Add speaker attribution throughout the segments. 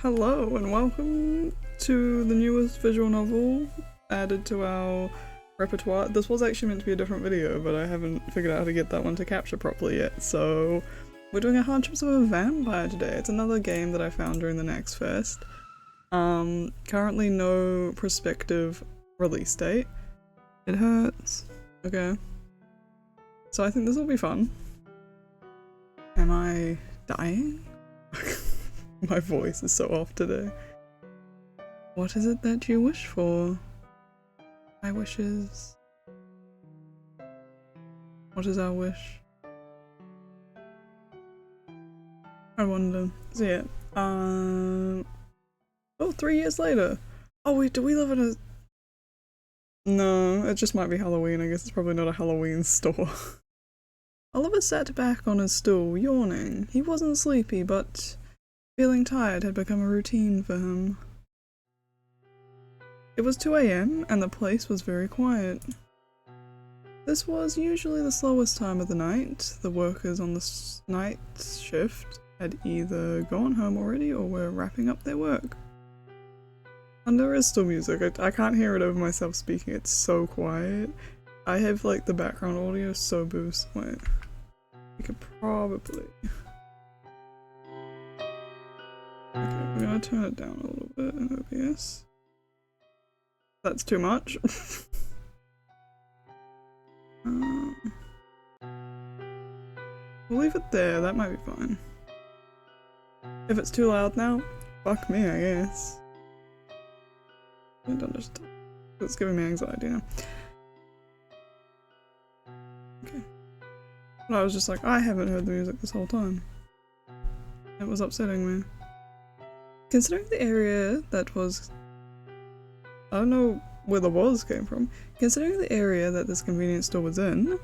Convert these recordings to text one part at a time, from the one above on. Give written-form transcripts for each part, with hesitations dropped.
Speaker 1: Hello and welcome to the newest visual novel added to our repertoire. This was actually meant to be a different video, but I haven't figured out how to get that one to capture properly yet, so we're doing a Hardships of a Vampire today. It's another game that I found during the Next Fest. Currently no prospective release date. It hurts. Okay. So I think this will be fun. Am I dying? My voice is so off today. What is it that you wish for? My wishes. What is our wish? I wonder. So yeah. Oh, 3 years later. Oh wait, do we live in a... No, it just might be Halloween. I guess it's probably not a Halloween store. Oliver sat back on his stool, yawning. He wasn't sleepy, but feeling tired had become a routine for him. It was 2 AM and the place was very quiet. This was usually the slowest time of the night. The workers on the night shift had either gone home already or were wrapping up their work. And there is still music. I can't hear it over myself speaking. It's so quiet. I have like the background audio so boost. Wait. You could probably... Okay, we're gonna turn it down a little bit in OBS. That's too much. We'll leave it there, that might be fine. If it's too loud now, fuck me, I guess. It's giving me anxiety now. Okay. But I was just like, I haven't heard the music this whole time. It was upsetting me. Considering the area that was... I don't know where the was came from. Considering the area that this convenience store was in,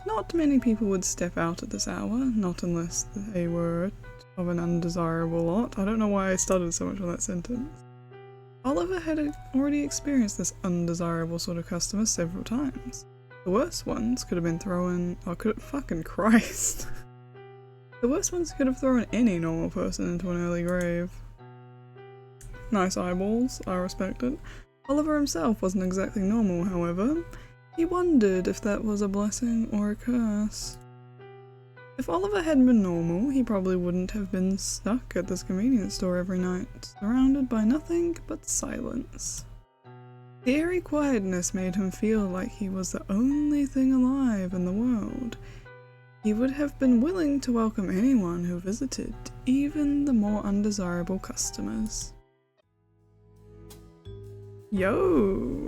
Speaker 1: not many people would step out at this hour, not unless they were of an undesirable lot. I don't know why I stuttered so much on that sentence. Oliver had already experienced this undesirable sort of customer several times. The worst ones could have been thrown... Oh, fucking Christ. The worst ones could have thrown any normal person into an early grave. Nice eyeballs, I respect it. Oliver himself wasn't exactly normal, however. He wondered if that was a blessing or a curse. If Oliver had been normal, he probably wouldn't have been stuck at this convenience store every night, surrounded by nothing but silence. The eerie quietness made him feel like he was the only thing alive in the world. He would have been willing to welcome anyone who visited, even the more undesirable customers. Yo!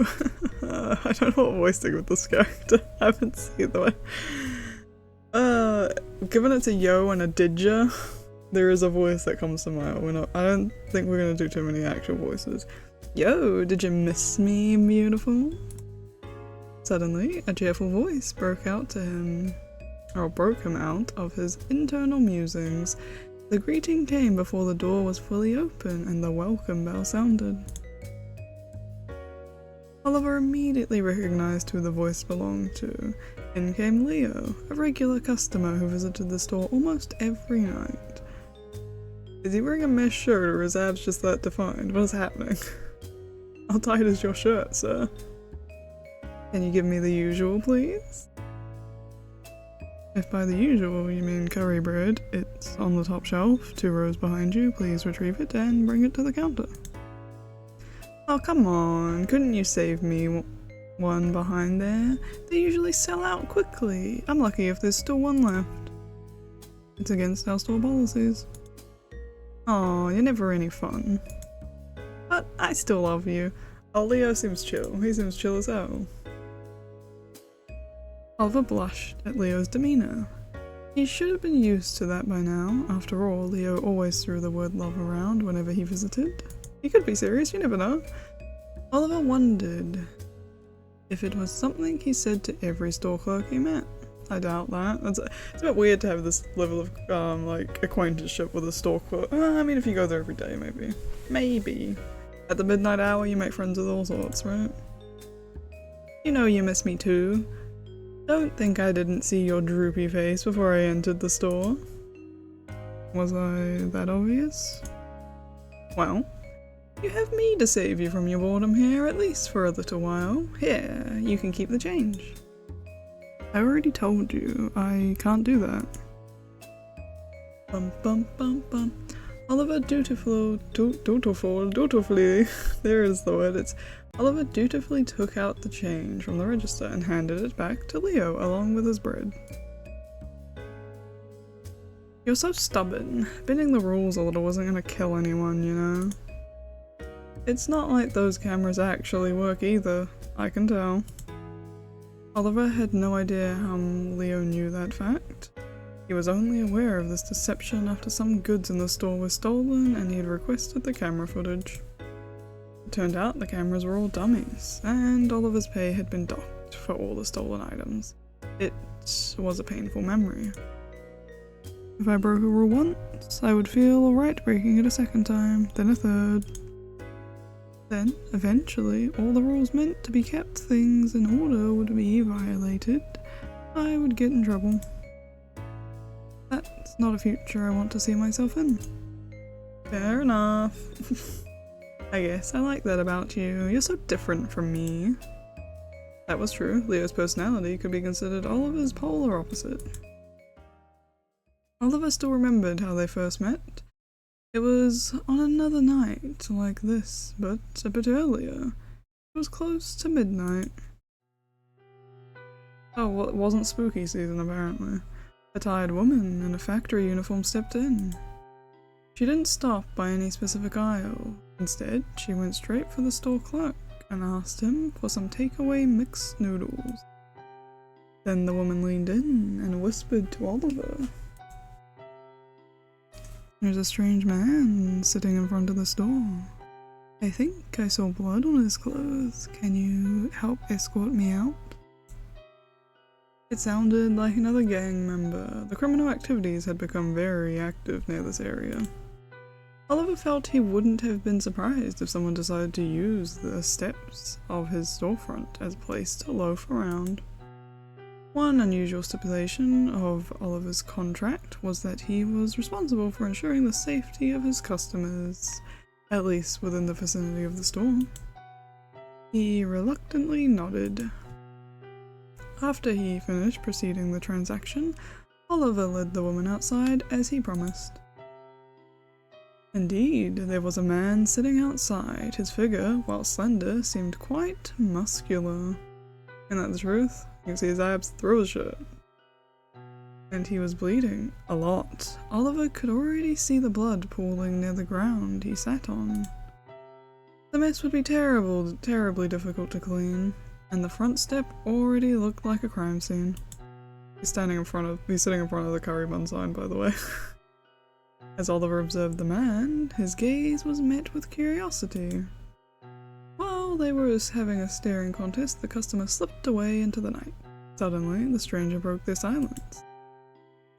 Speaker 1: I don't know what voice to give with this character. I haven't seen the way. Given it's a yo and a did ya, there is a voice that comes to mind. I don't think we're gonna do too many actual voices. Yo, did you miss me, beautiful? Suddenly, a cheerful voice broke out broke him out of his internal musings. The greeting came before the door was fully open and the welcome bell sounded. Oliver immediately recognized who the voice belonged to. In came Leo, a regular customer who visited the store almost every night. Is he wearing a mesh shirt or is abs just that defined? What is happening? How tight is your shirt, sir? Can you give me the usual, please? If by the usual you mean curry bread, it's on the top shelf, 2 rows behind you. Please retrieve it and bring it to the counter. Oh, come on, couldn't you save me one behind there? They usually sell out quickly. I'm lucky if there's still one left. It's against our store policies. Oh, you're never any fun. But I still love you. Oh, Leo seems chill. He seems chill as hell. Oliver blushed at Leo's demeanor. He should have been used to that by now. After all, Leo always threw the word love around whenever he visited. He could be serious, you never know. Oliver wondered if it was something he said to every store clerk he met. I doubt that. It's a bit weird to have this level of like acquaintanceship with a store clerk. I mean, if you go there every day, maybe. Maybe. At the midnight hour, you make friends with all sorts, right? You know you miss me too. Don't think I didn't see your droopy face before I entered the store. Was I that obvious? Well, you have me to save you from your boredom here, at least for a little while. Here, you can keep the change. I already told you, I can't do that. Bum bum bum bum. Oliver dutifully, there is the word, Oliver dutifully took out the change from the register and handed it back to Leo along with his bread. You're so stubborn. Bending the rules a little wasn't gonna kill anyone, you know? It's not like those cameras actually work either, I can tell. Oliver had no idea how Leo knew that fact. He was only aware of this deception after some goods in the store were stolen and he had requested the camera footage. It turned out the cameras were all dummies, and Oliver's pay had been docked for all the stolen items. It was a painful memory. If I broke a rule once, I would feel alright breaking it a second time, then a third. Then, eventually, all the rules meant to be kept things in order would be violated. I would get in trouble. That's not a future I want to see myself in. Fair enough. I guess I like that about you. You're so different from me. That was true. Leo's personality could be considered Oliver's polar opposite. Oliver still remembered how they first met. It was on another night like this, but a bit earlier. It was close to midnight. Oh, well, it wasn't spooky season apparently. A tired woman in a factory uniform stepped in. She didn't stop by any specific aisle. Instead, she went straight for the store clerk and asked him for some takeaway mixed noodles. Then the woman leaned in and whispered to Oliver. There's a strange man sitting in front of the store. I think I saw blood on his clothes. Can you help escort me out? It sounded like another gang member. The criminal activities had become very active near this area. Oliver felt he wouldn't have been surprised if someone decided to use the steps of his storefront as a place to loaf around. One unusual stipulation of Oliver's contract was that he was responsible for ensuring the safety of his customers, at least within the vicinity of the store. He reluctantly nodded. After he finished proceeding the transaction, Oliver led the woman outside as he promised. Indeed, there was a man sitting outside. His figure, while slender, seemed quite muscular. Isn't that the truth? You can see his abs through his shirt. And he was bleeding. A lot. Oliver could already see the blood pooling near the ground he sat on. The mess would be terribly difficult to clean, and the front step already looked like a crime scene. He's sitting in front of the curry bun sign, by the way. As Oliver observed the man, his gaze was met with curiosity. While they were having a staring contest, the customer slipped away into the night. Suddenly, the stranger broke their silence.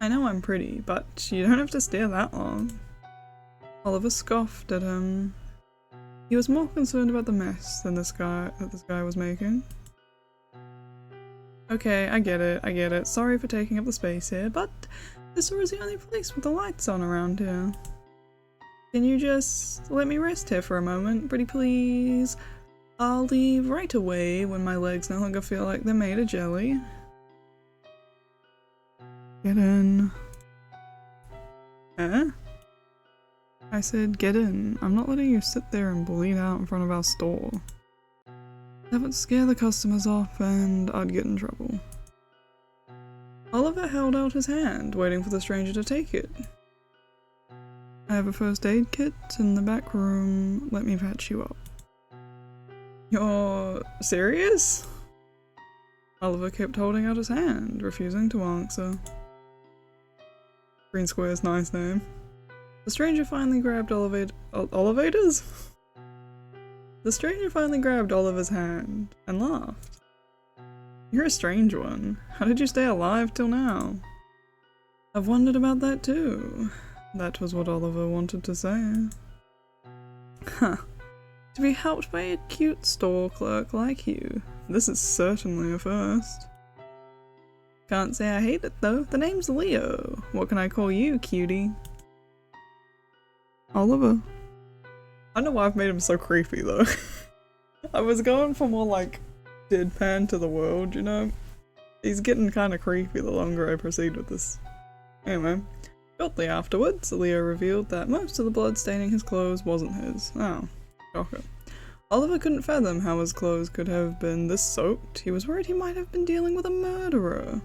Speaker 1: I know I'm pretty, but you don't have to stare that long. Oliver scoffed at him. He was more concerned about the mess than this guy was making. Okay, I get it. Sorry for taking up the space here, but this store is the only place with the lights on around here. Can you just let me rest here for a moment, pretty please? I'll leave right away when my legs no longer feel like they're made of jelly. Get in. Eh? I said get in. I'm not letting you sit there and bleed out in front of our store. That would scare the customers off and I'd get in trouble. Oliver held out his hand, waiting for the stranger to take it. I have a first aid kit in the back room. Let me patch you up. You're serious? Oliver kept holding out his hand, refusing to answer. Green Square's nice name. The stranger finally grabbed Oliver's hand and laughed. You're a strange one. How did you stay alive till now? I've wondered about that too. That was what Oliver wanted to say. Huh. To be helped by a cute store clerk like you. This is certainly a first. Can't say I hate it though. The name's Leo. What can I call you, cutie? Oliver. I don't know why I've made him so creepy though. I was going for more like deadpan to the world, you know? He's getting kind of creepy the longer I proceed with this. Anyway, shortly afterwards, Leo revealed that most of the blood staining his clothes wasn't his. Oh, shocker. Oliver couldn't fathom how his clothes could have been this soaked. He was worried he might have been dealing with a murderer.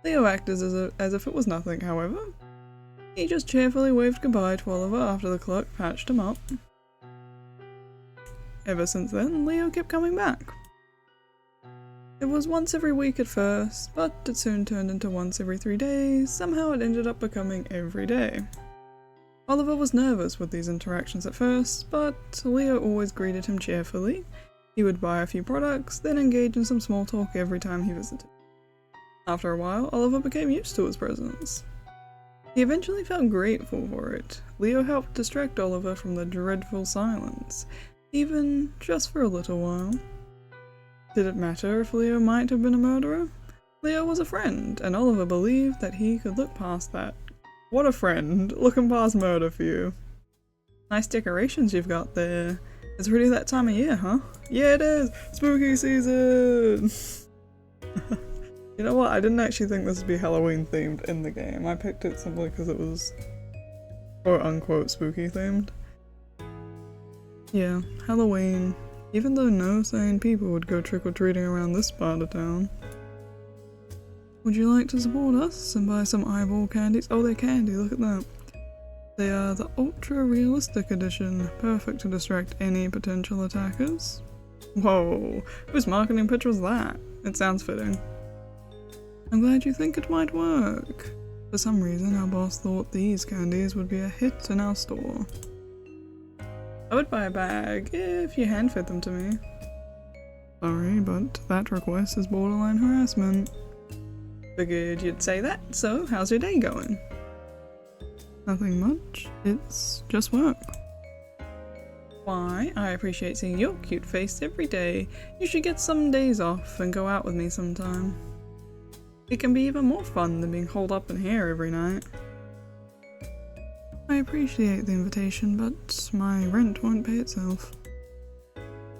Speaker 1: Leo acted as if it was nothing, however. He just cheerfully waved goodbye to Oliver after the clerk patched him up. Ever since then, Leo kept coming back. It was once every week at first, but it soon turned into once every 3 days. Somehow it ended up becoming every day. Oliver was nervous with these interactions at first, but Leo always greeted him cheerfully. He would buy a few products, then engage in some small talk every time he visited. After a while, Oliver became used to his presence. He eventually felt grateful for it. Leo helped distract Oliver from the dreadful silence, even just for a little while. Did it matter if Leo might have been a murderer? Leo was a friend, and Oliver believed that he could look past that. What a friend, looking past murder for you. Nice decorations you've got there. It's really that time of year, huh? Yeah, it is! Spooky season! You know what, I didn't actually think this would be Halloween themed in the game. I picked it simply because it was quote unquote spooky themed. Yeah, Halloween. Even though no sane people would go trick-or-treating around this part of town. Would you like to support us and buy some eyeball candies? Oh, they're candy, look at that. They are the ultra-realistic edition, perfect to distract any potential attackers. Whoa, whose marketing pitch was that? It sounds fitting. I'm glad you think it might work. For some reason, our boss thought these candies would be a hit in our store. I would buy a bag if you hand-fed them to me. Sorry, but that request is borderline harassment. Figured you'd say that, so how's your day going? Nothing much, it's just work. Why, I appreciate seeing your cute face every day. You should get some days off and go out with me sometime. It can be even more fun than being holed up in here every night. I appreciate the invitation, but my rent won't pay itself.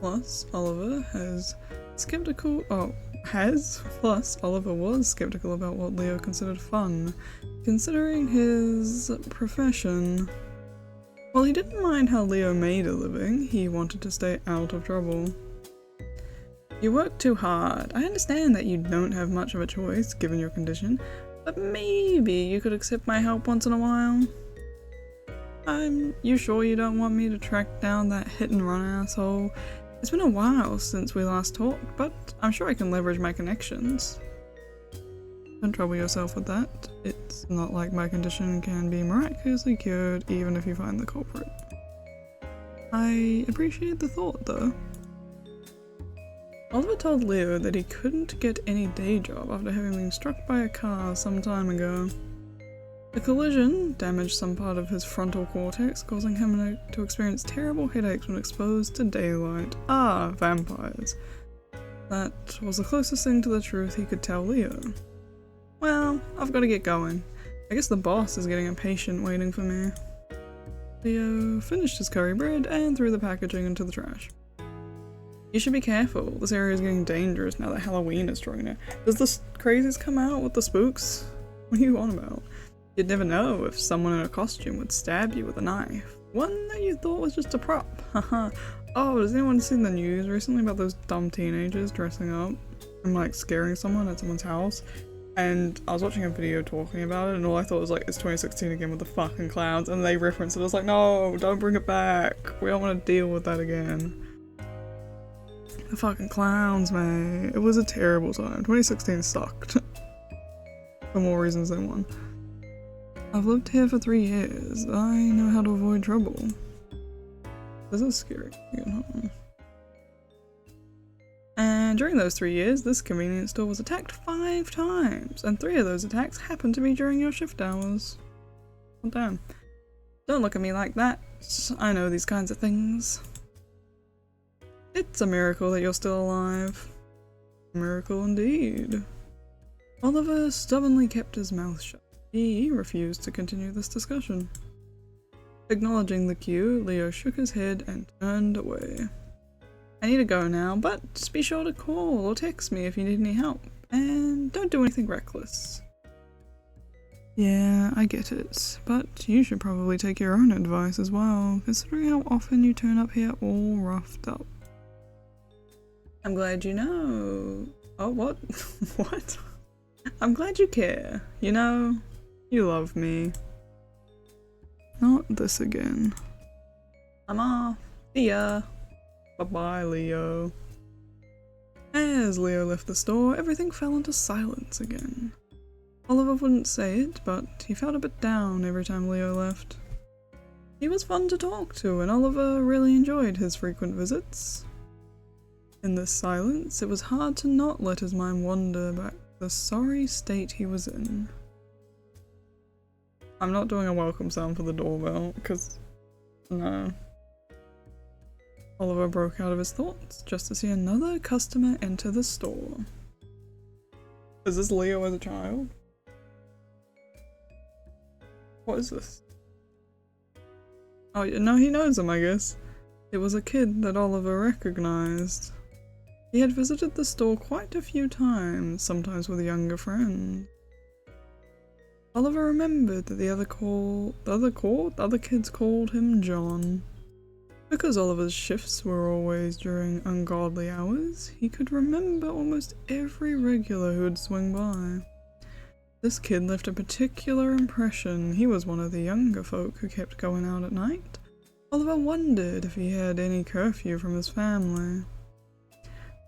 Speaker 1: Plus, Oliver was skeptical about what Leo considered fun, considering his profession. While he didn't mind how Leo made a living, he wanted to stay out of trouble. You work too hard. I understand that you don't have much of a choice, given your condition, but maybe you could accept my help once in a while? You sure you don't want me to track down that hit-and-run asshole? It's been a while since we last talked, but I'm sure I can leverage my connections. Don't trouble yourself with that. It's not like my condition can be miraculously cured even if you find the culprit. I appreciate the thought, though. Oliver told Leo that he couldn't get any day job after having been struck by a car some time ago. The collision damaged some part of his frontal cortex, causing him to experience terrible headaches when exposed to daylight. Ah, vampires. That was the closest thing to the truth he could tell Leo. Well, I've got to get going. I guess the boss is getting impatient waiting for me. Leo finished his curry bread and threw the packaging into the trash. You should be careful. This area is getting dangerous now that Halloween is drawing near. Does the crazies come out with the spooks? What are you on about? You'd never know if someone in a costume would stab you with a knife. One that you thought was just a prop. Haha. Oh, has anyone seen the news recently about those dumb teenagers dressing up and like scaring someone at someone's house? And I was watching a video talking about it and all I thought was like, it's 2016 again with the fucking clowns, and they referenced it. I was like, no, don't bring it back. We don't want to deal with that again. The fucking clowns, man. It was a terrible time. 2016 sucked. For more reasons than one. I've lived here for 3 years. I know how to avoid trouble. This is scary. And during those 3 years, this convenience store was attacked 5 times, and 3 of those attacks happened to be during your shift hours. Well, damn. Don't look at me like that. I know these kinds of things. It's a miracle that you're still alive. A miracle indeed. Oliver stubbornly kept his mouth shut. He refused to continue this discussion. Acknowledging the cue, Leo shook his head and turned away. I need to go now, but just be sure to call or text me if you need any help. And don't do anything reckless. Yeah, I get it, but you should probably take your own advice as well, considering how often you turn up here all roughed up. I'm glad you know. Oh, what? What? I'm glad you care. You know, you love me. Not this again. I'm off. See ya. Bye-bye, Leo. As Leo left the store, everything fell into silence again. Oliver wouldn't say it, but he felt a bit down every time Leo left. He was fun to talk to, and Oliver really enjoyed his frequent visits. In this silence, it was hard to not let his mind wander back to the sorry state he was in. I'm not doing a welcome sound for the doorbell, because no. Oliver broke out of his thoughts just to see another customer enter the store. Is this Leo as a child? What is this? Oh no, he knows him, I guess. It was a kid that Oliver recognized. He had visited the store quite a few times, sometimes with younger friends. Oliver remembered that the other kids called him John. Because Oliver's shifts were always during ungodly hours, he could remember almost every regular who would swing by. This kid left a particular impression. He was one of the younger folk who kept going out at night. Oliver wondered if he had any curfew from his family.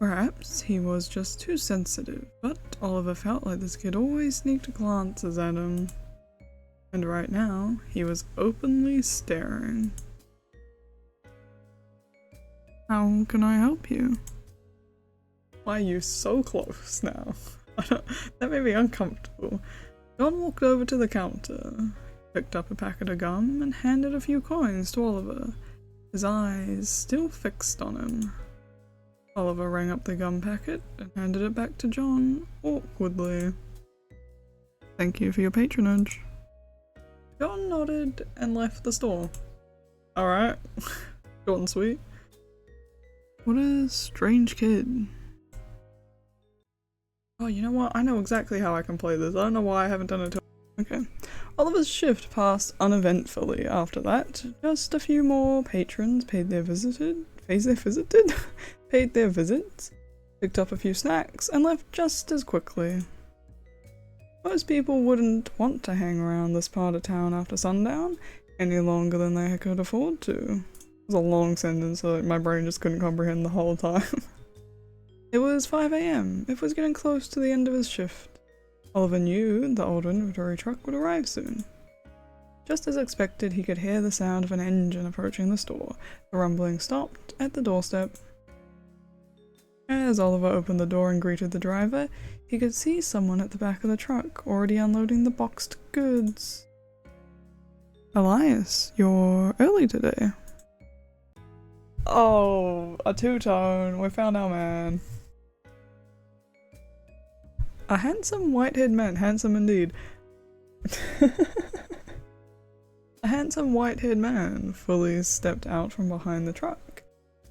Speaker 1: Perhaps he was just too sensitive, but Oliver felt like this kid always sneaked glances at him. And right now, he was openly staring. How can I help you? Why are you so close now? That made me uncomfortable. John walked over to the counter, picked up a packet of gum, and handed a few coins to Oliver, his eyes still fixed on him. Oliver rang up the gum packet and handed it back to John, awkwardly. Thank you for your patronage. John nodded and left the store. Alright. Short and sweet. What a strange kid. Oh, you know what? I know exactly how I can play this. I don't know why I haven't done it. Okay. Oliver's shift passed uneventfully after that. Just a few more patrons paid their visits, picked up a few snacks, and left just as quickly. Most people wouldn't want to hang around this part of town after sundown any longer than they could afford to. It was a long sentence, so my brain just couldn't comprehend the whole time. It was 5 AM. It was getting close to the end of his shift. Oliver knew the old inventory truck would arrive soon. Just as expected, he could hear the sound of an engine approaching the store. The rumbling stopped at the doorstep. As Oliver opened the door and greeted the driver, he could see someone at the back of the truck, already unloading the boxed goods. Elias, you're early today. Oh, a two-tone. We found our man. A handsome white-haired man. Handsome indeed. A handsome white-haired man fully stepped out from behind the truck.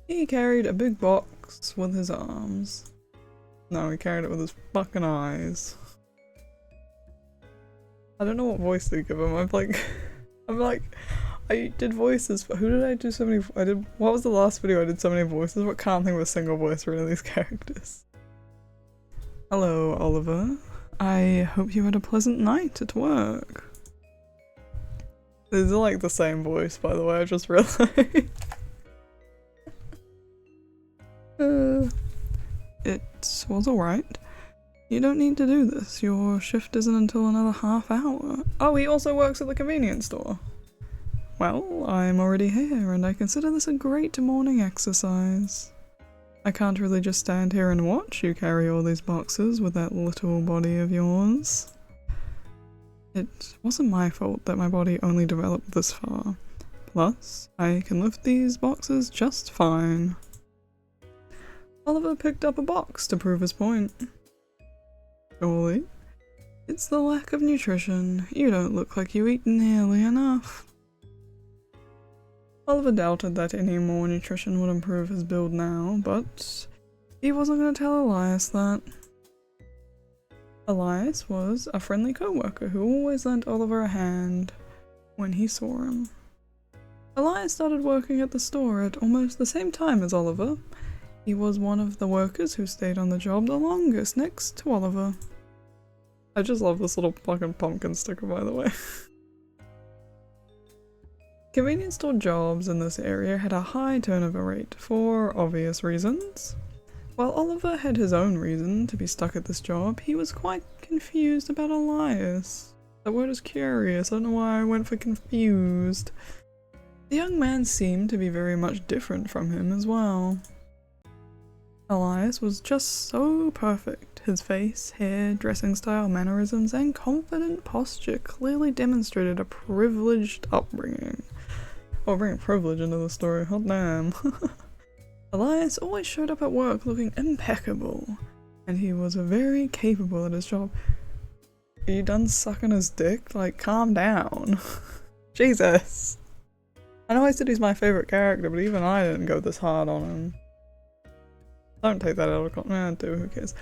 Speaker 1: He carried a big box with his arms. No, he carried it with his fucking eyes. I don't know what voice to give him. I did voices, but who did I do so many? What was the last video I did so many voices? But can't think of a single voice for any of these characters. Hello, Oliver. I hope you had a pleasant night at work. These are like the same voice, by the way, I just realized. It was alright. You don't need to do this. Your shift isn't until another half hour. Oh, he also works at the convenience store. Well, I'm already here, and I consider this a great morning exercise. I can't really just stand here and watch you carry all these boxes with that little body of yours. It wasn't my fault that my body only developed this far. Plus, I can lift these boxes just fine. Oliver picked up a box to prove his point. Surely, it's the lack of nutrition. You don't look like you eat nearly enough. Oliver doubted that any more nutrition would improve his build now, but he wasn't going to tell Elias that. Elias was a friendly co-worker who always lent Oliver a hand when he saw him. Elias started working at the store at almost the same time as Oliver. He was one of the workers who stayed on the job the longest next to Oliver. I just love this little fucking pumpkin sticker, by the way. Convenience store jobs in this area had a high turnover rate for obvious reasons. While Oliver had his own reason to be stuck at this job, he was quite confused about Elias. The word is curious, I don't know why I went for confused. The young man seemed to be very much different from him as well. Elias was just so perfect. His face, hair, dressing style, mannerisms, and confident posture clearly demonstrated a privileged upbringing. Oh, bringing privilege into the story, hot damn. Elias always showed up at work looking impeccable, and he was very capable at his job. Are you done sucking his dick? Like, calm down. Jesus. I know I said he's my favourite character, but even I didn't go this hard on him. Don't take that out of context. Nah, do, who cares?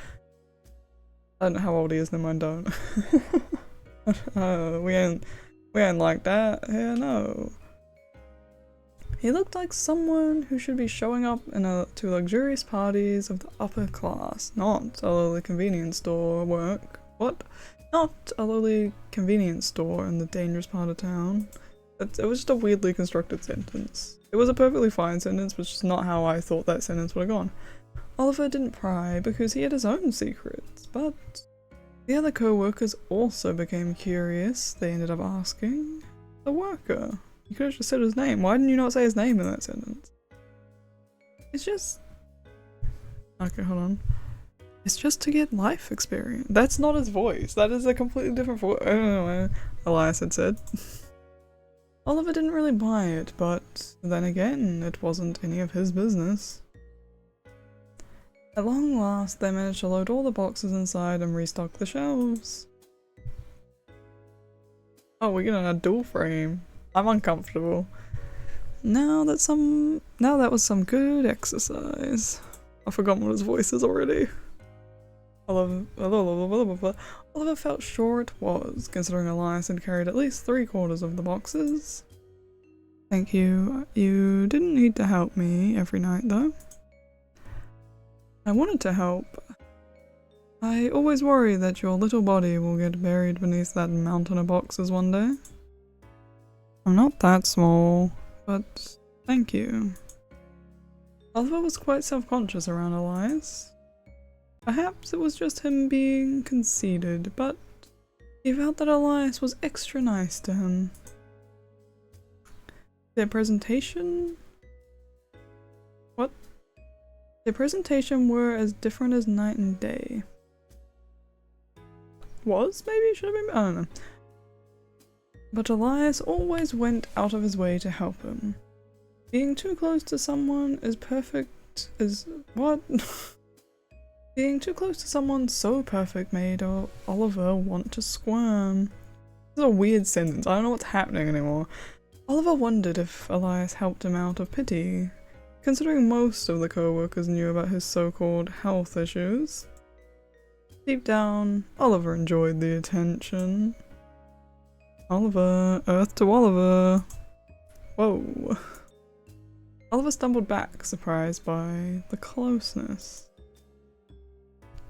Speaker 1: I don't know how old he is, never mind, don't. We ain't like that. Yeah, no. He looked like someone who should be showing up to luxurious parties of the upper class, not a lowly convenience store work. What? Not a lowly convenience store in the dangerous part of town. It was just a weirdly constructed sentence. It was a perfectly fine sentence, but just not how I thought that sentence would have gone. Oliver didn't pry because he had his own secrets, but the other co-workers also became curious. They ended up asking the worker. You could have just said his name. Why didn't you not say his name in that sentence? It's just... Okay, hold on. It's just to get life experience. That's not his voice. That is a completely different voice. I don't know, Elias had said. Oliver didn't really buy it, but then again, it wasn't any of his business. At long last, they managed to load all the boxes inside and restock the shelves. Oh, we're getting a dual frame. I'm uncomfortable. Now that was some good exercise. I've forgotten what his voice is already. Oliver felt sure it was, considering Elias had carried at least 3/4 of the boxes. Thank you. You didn't need to help me every night, though. I wanted to help. I always worry that your little body will get buried beneath that mountain of boxes one day. I'm not that small, but thank you. Oliver was quite self-conscious around Elias. Perhaps it was just him being conceited, but he felt that Elias was extra nice to him. Their presentation... What? Their presentation were as different as night and day. Was? Maybe it should have been? I don't know. But Elias always went out of his way to help him. Being too close to someone as perfect as... What? Being too close to someone so perfect made Oliver want to squirm. This is a weird sentence. I don't know what's happening anymore. Oliver wondered if Elias helped him out of pity, considering most of the co-workers knew about his so-called health issues. Deep down, Oliver enjoyed the attention. Oliver, Earth to Oliver. Whoa. Oliver stumbled back, surprised by the closeness.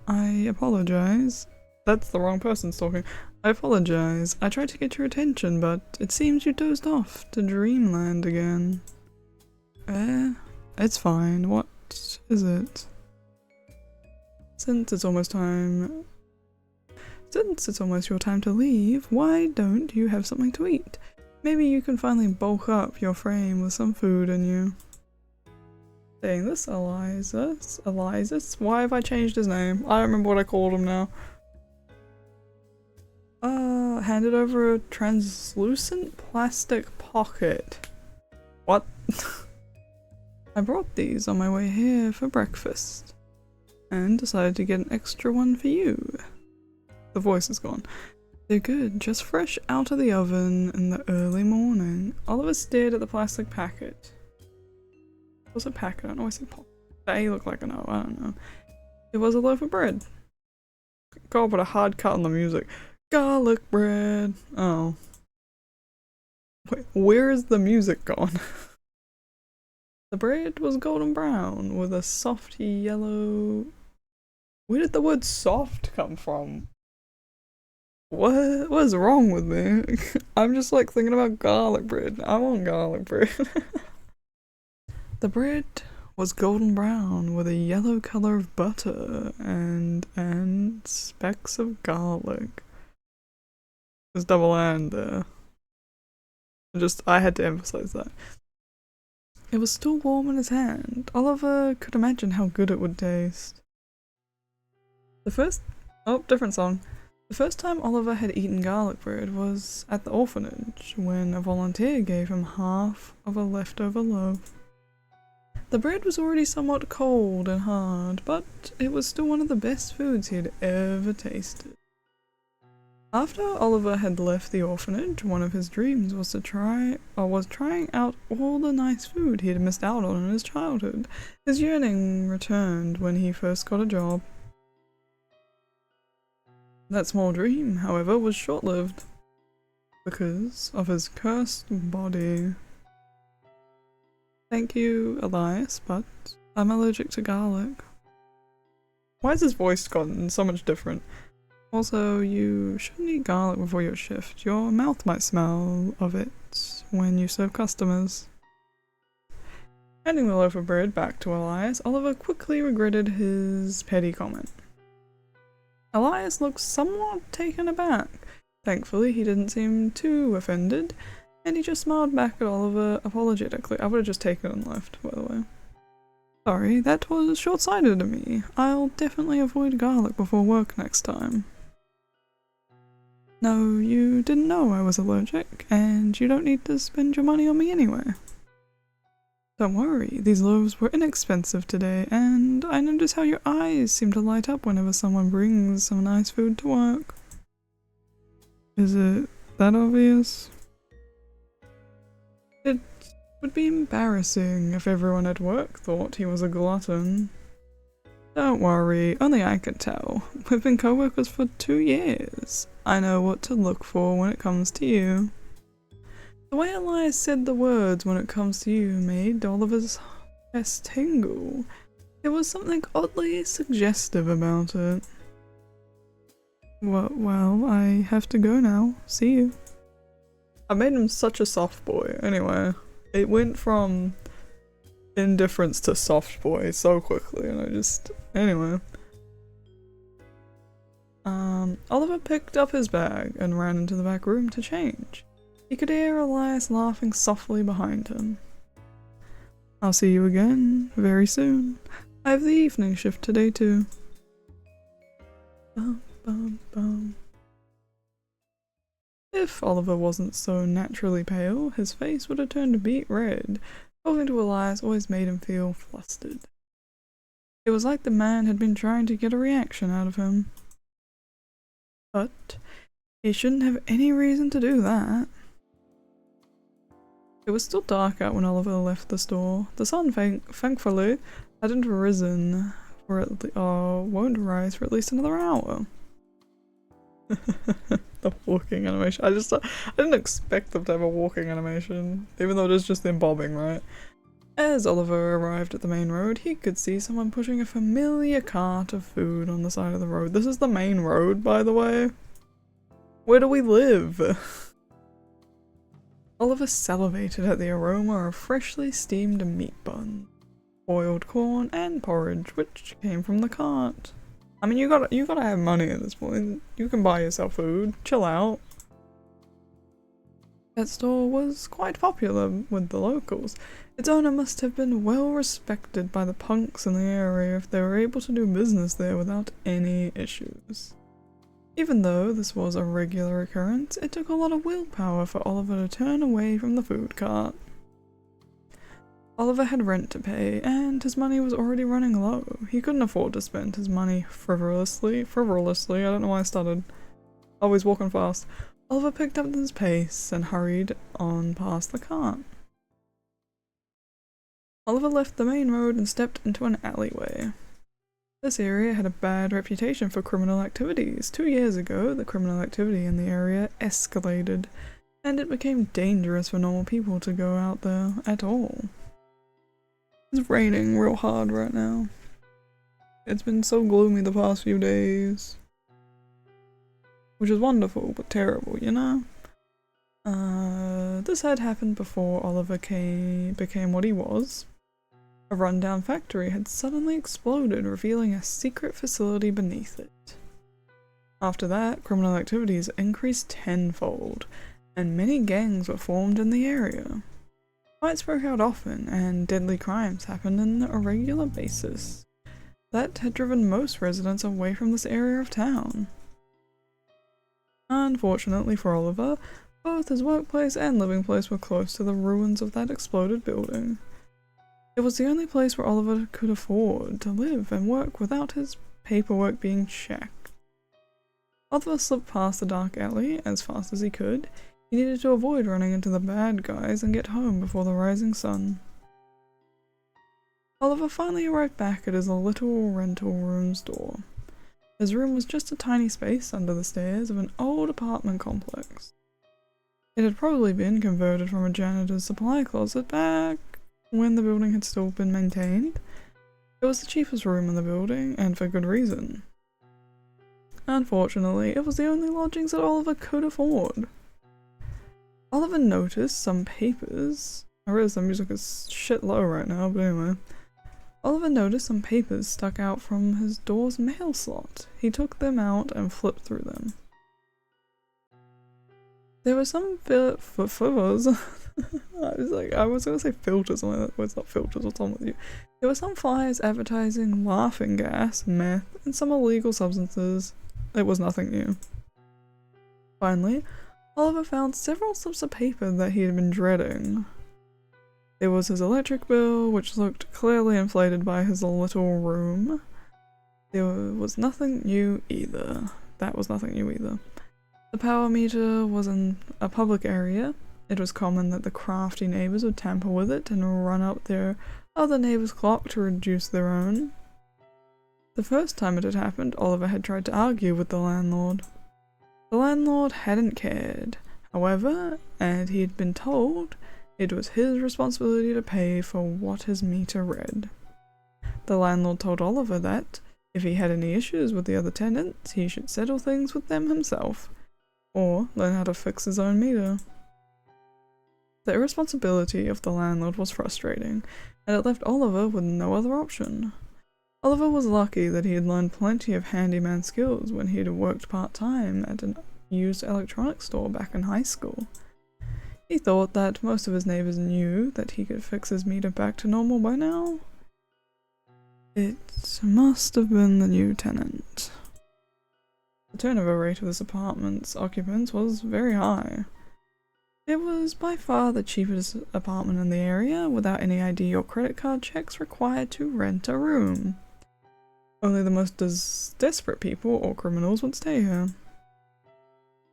Speaker 1: I apologize. That's the wrong person talking. I apologize. I tried to get your attention, but it seems you dozed off to dreamland again. It's fine. What is it? Since it's almost your time to leave, why don't you have something to eat? Maybe you can finally bulk up your frame with some food in you. Saying this, Elias, why have I changed his name? I don't remember what I called him now. Handed over a translucent plastic pocket. What? I brought these on my way here for breakfast, and decided to get an extra one for you. The voice is gone. They're good, just fresh out of the oven in the early morning. Oliver stared at the plastic packet. Was it packet? I don't know why I said pop. That A looked like an O, I don't know. It was a loaf of bread. God, put a hard cut on the music. Garlic bread. Oh. Wait, where is the music gone? The bread was golden brown with a soft yellow... Where did the word soft come from? What is wrong with me? I'm just like thinking about garlic bread. I want garlic bread. The bread was golden brown with a yellow color of butter and specks of garlic. There's double and there. I had to emphasize that. It was still warm in his hand. Oliver could imagine how good it would taste. Different song. The first time Oliver had eaten garlic bread was at the orphanage, when a volunteer gave him half of a leftover loaf. The bread was already somewhat cold and hard, but it was still one of the best foods he had ever tasted. After Oliver had left the orphanage, one of his dreams was trying out all the nice food he had missed out on in his childhood. His yearning returned when he first got a job. That small dream, however, was short-lived because of his cursed body. Thank you, Elias, but I'm allergic to garlic. Why has his voice gotten so much different? Also, you shouldn't eat garlic before your shift. Your mouth might smell of it when you serve customers. Handing the loaf of bread back to Elias, Oliver quickly regretted his petty comment. Elias looked somewhat taken aback. Thankfully, he didn't seem too offended, and he just smiled back at Oliver apologetically. I would have just taken it and left, by the way. Sorry, that was short-sighted of me. I'll definitely avoid garlic before work next time. No, you didn't know I was allergic, and you don't need to spend your money on me anyway. Don't worry, these loaves were inexpensive today, and I notice how your eyes seem to light up whenever someone brings some nice food to work. Is it that obvious? It would be embarrassing if everyone at work thought he was a glutton. Don't worry, only I can tell. We've been co-workers for 2 years. I know what to look for when it comes to you. The way Elias said the words "when it comes to you" made Oliver's chest tingle. There was something oddly suggestive about it. Well, I have to go now. See you. I made him such a soft boy. Anyway, it went from indifference to soft boy so quickly, and anyway. Oliver picked up his bag and ran into the back room to change. He could hear Elias laughing softly behind him. I'll see you again very soon. I have the evening shift today too. Bum, bum, bum. If Oliver wasn't so naturally pale, his face would have turned a beet red. Talking to Elias always made him feel flustered. It was like the man had been trying to get a reaction out of him. But he shouldn't have any reason to do that. It was still dark out when Oliver left the store. The sun, thankfully, hadn't risen won't rise for at least another hour. The walking animation. I didn't expect them to have a walking animation, even though it is just them bobbing, right? As Oliver arrived at the main road, he could see someone pushing a familiar cart of food on the side of the road. This is the main road, by the way. Where do we live? Oliver salivated at the aroma of freshly steamed meat buns, boiled corn, and porridge, which came from the cart. I mean, you gotta have money at this point. You can buy yourself food. Chill out. That store was quite popular with the locals. Its owner must have been well respected by the punks in the area if they were able to do business there without any issues. Even though this was a regular occurrence, it took a lot of willpower for Oliver to turn away from the food cart. Oliver had rent to pay, and his money was already running low. He couldn't afford to spend his money frivolously, I don't know why I started. Oh, he's walking fast. Oliver picked up his pace and hurried on past the cart. Oliver left the main road and stepped into an alleyway. This area had a bad reputation for criminal activities. 2 years ago, the criminal activity in the area escalated, and it became dangerous for normal people to go out there at all. It's raining real hard right now. It's been so gloomy the past few days. Which is wonderful, but terrible, you know? This had happened before Oliver became what he was. A rundown factory had suddenly exploded, revealing a secret facility beneath it. After that, criminal activities increased tenfold, and many gangs were formed in the area. Fights broke out often, and deadly crimes happened on a regular basis. That had driven most residents away from this area of town. Unfortunately for Oliver, both his workplace and living place were close to the ruins of that exploded building. It was the only place where Oliver could afford to live and work without his paperwork being checked. Oliver slipped past the dark alley as fast as he could. He needed to avoid running into the bad guys and get home before the rising sun. Oliver finally arrived back at his little rental room's door. His room was just a tiny space under the stairs of an old apartment complex. It had probably been converted from a janitor's supply closet back when the building had still been maintained. It was the cheapest room in the building, and for good reason. Unfortunately, it was the only lodgings that Oliver could afford. Oliver noticed some papers. I realize the music is shit low right now, but anyway. Oliver noticed some papers stuck out from his door's mail slot. He took them out and flipped through them. There were some photos. I was gonna say filters, well, it's not filters, what's wrong with you? There were some flyers advertising laughing gas, meth, and some illegal substances. It was nothing new. Finally, Oliver found several slips of paper that he had been dreading. There was his electric bill, which looked clearly inflated by his little room. There was nothing new either. That was nothing new either. The power meter was in a public area. It was common that the crafty neighbours would tamper with it and run up their other neighbour's clock to reduce their own. The first time it had happened, Oliver had tried to argue with the landlord. The landlord hadn't cared, however, and he had been told it was his responsibility to pay for what his meter read. The landlord told Oliver that, if he had any issues with the other tenants, he should settle things with them himself, or learn how to fix his own meter. The irresponsibility of the landlord was frustrating, and it left Oliver with no other option. Oliver was lucky that he had learned plenty of handyman skills when he had worked part-time at an used electronics store back in high school. He thought that most of his neighbours knew that he could fix his meter back to normal by now. It must have been the new tenant. The turnover rate of this apartment's occupants was very high. It was by far the cheapest apartment in the area, without any ID or credit card checks required to rent a room. Only the most desperate people or criminals would stay here.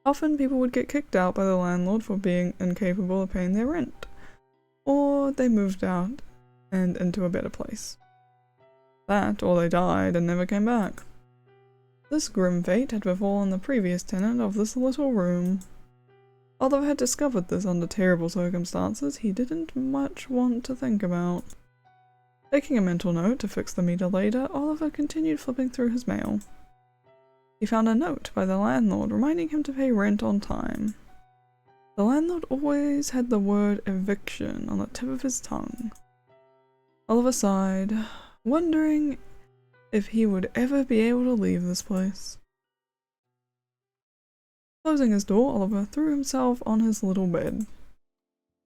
Speaker 1: Often people would get kicked out by the landlord for being incapable of paying their rent, or they moved out and into a better place. That, or they died and never came back. This grim fate had befallen the previous tenant of this little room. Although he had discovered this under terrible circumstances, he didn't much want to think about. Taking a mental note to fix the meter later, Oliver continued flipping through his mail. He found a note by the landlord reminding him to pay rent on time. The landlord always had the word eviction on the tip of his tongue. Oliver sighed, wondering if he would ever be able to leave this place. Closing his door, Oliver threw himself on his little bed.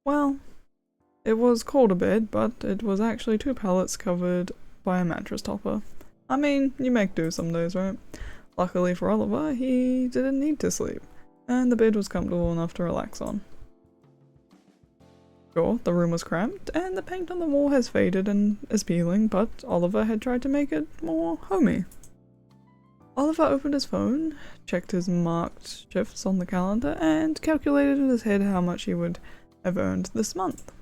Speaker 1: Well, it was called a bed, but it was actually 2 pallets covered by a mattress topper. I mean, you make do some days, right? Luckily for Oliver, he didn't need to sleep, and the bed was comfortable enough to relax on. Sure, the room was cramped, and the paint on the wall has faded and is peeling, but Oliver had tried to make it more homey. Oliver opened his phone, checked his marked shifts on the calendar, and calculated in his head how much he would have earned this month.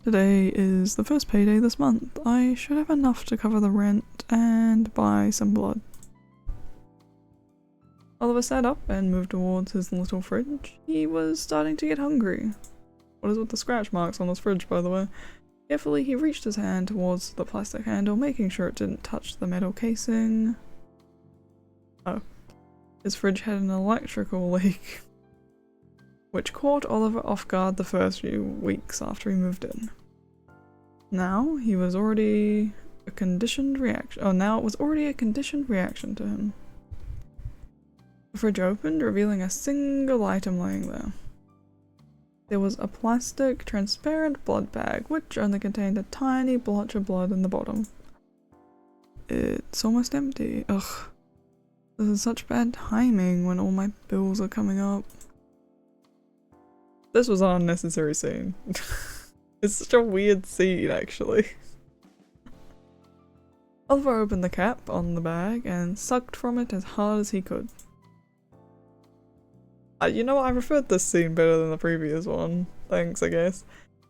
Speaker 1: Today is the first payday this month. I should have enough to cover the rent and buy some blood. Oliver sat up and moved towards his little fridge. He was starting to get hungry. What is with the scratch marks on this fridge, by the way? Carefully, he reached his hand towards the plastic handle, making sure it didn't touch the metal casing. Oh. His fridge had an electrical leak, which caught Oliver off guard the first few weeks after he moved in. Now it was already a conditioned reaction to him. The fridge opened, revealing a single item laying there. There was a plastic, transparent blood bag, which only contained a tiny blotch of blood in the bottom. It's almost empty. Ugh. This is such bad timing when all my bills are coming up. This was an unnecessary scene. It's such a weird scene, actually. Oliver opened the cap on the bag and sucked from it as hard as he could. You know what, I preferred this scene better than the previous one. Thanks, I guess.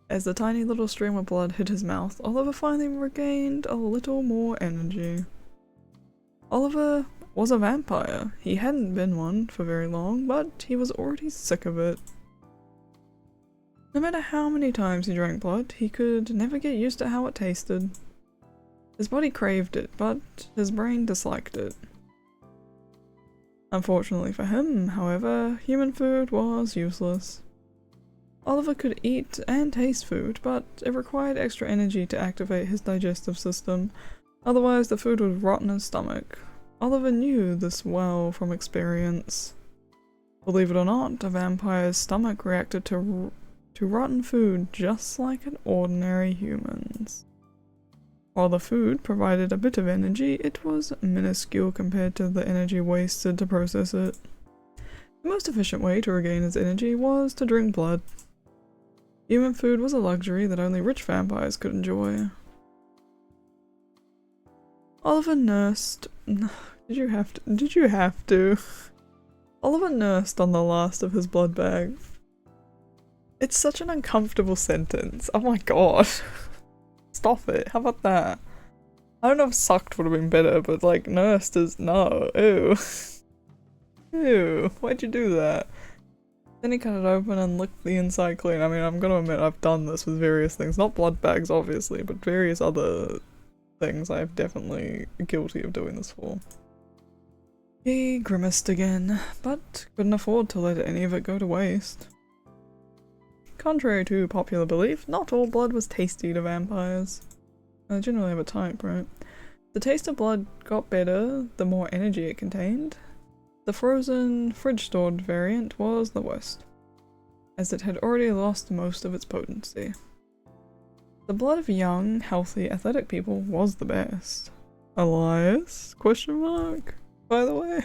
Speaker 1: As the tiny little stream of blood hit his mouth, Oliver finally regained a little more energy. Oliver was a vampire. He hadn't been one for very long, but he was already sick of it. No matter how many times he drank blood, he could never get used to how it tasted. His body craved it, but his brain disliked it. Unfortunately for him, however, human food was useless. Oliver could eat and taste food, but it required extra energy to activate his digestive system, otherwise the food would rot in his stomach. Oliver knew this well from experience. Believe it or not, a vampire's stomach reacted to rotten food just like an ordinary human's. While the food provided a bit of energy, it was minuscule compared to the energy wasted to process it. The most efficient way to regain his energy was to drink blood. Human food was a luxury that only rich vampires could enjoy. Oliver nursed... Did you have to? Oliver nursed on the last of his blood bag. It's such an uncomfortable sentence. Oh my god. Stop it. How about that? I don't know if sucked would have been better, but like nursed is no. Ew. Ew. Why'd you do that? Then he cut it open and licked the inside clean. I mean, I'm gonna admit I've done this with various things. Not blood bags, obviously, but various other things I've definitely guilty of doing this for. He grimaced again, but couldn't afford to let any of it go to waste. Contrary to popular belief, not all blood was tasty to vampires. They generally have a type, right? The taste of blood got better the more energy it contained. The frozen, fridge-stored variant was the worst, as it had already lost most of its potency. The blood of young, healthy, athletic people was the best. Elias? Question mark? By the way.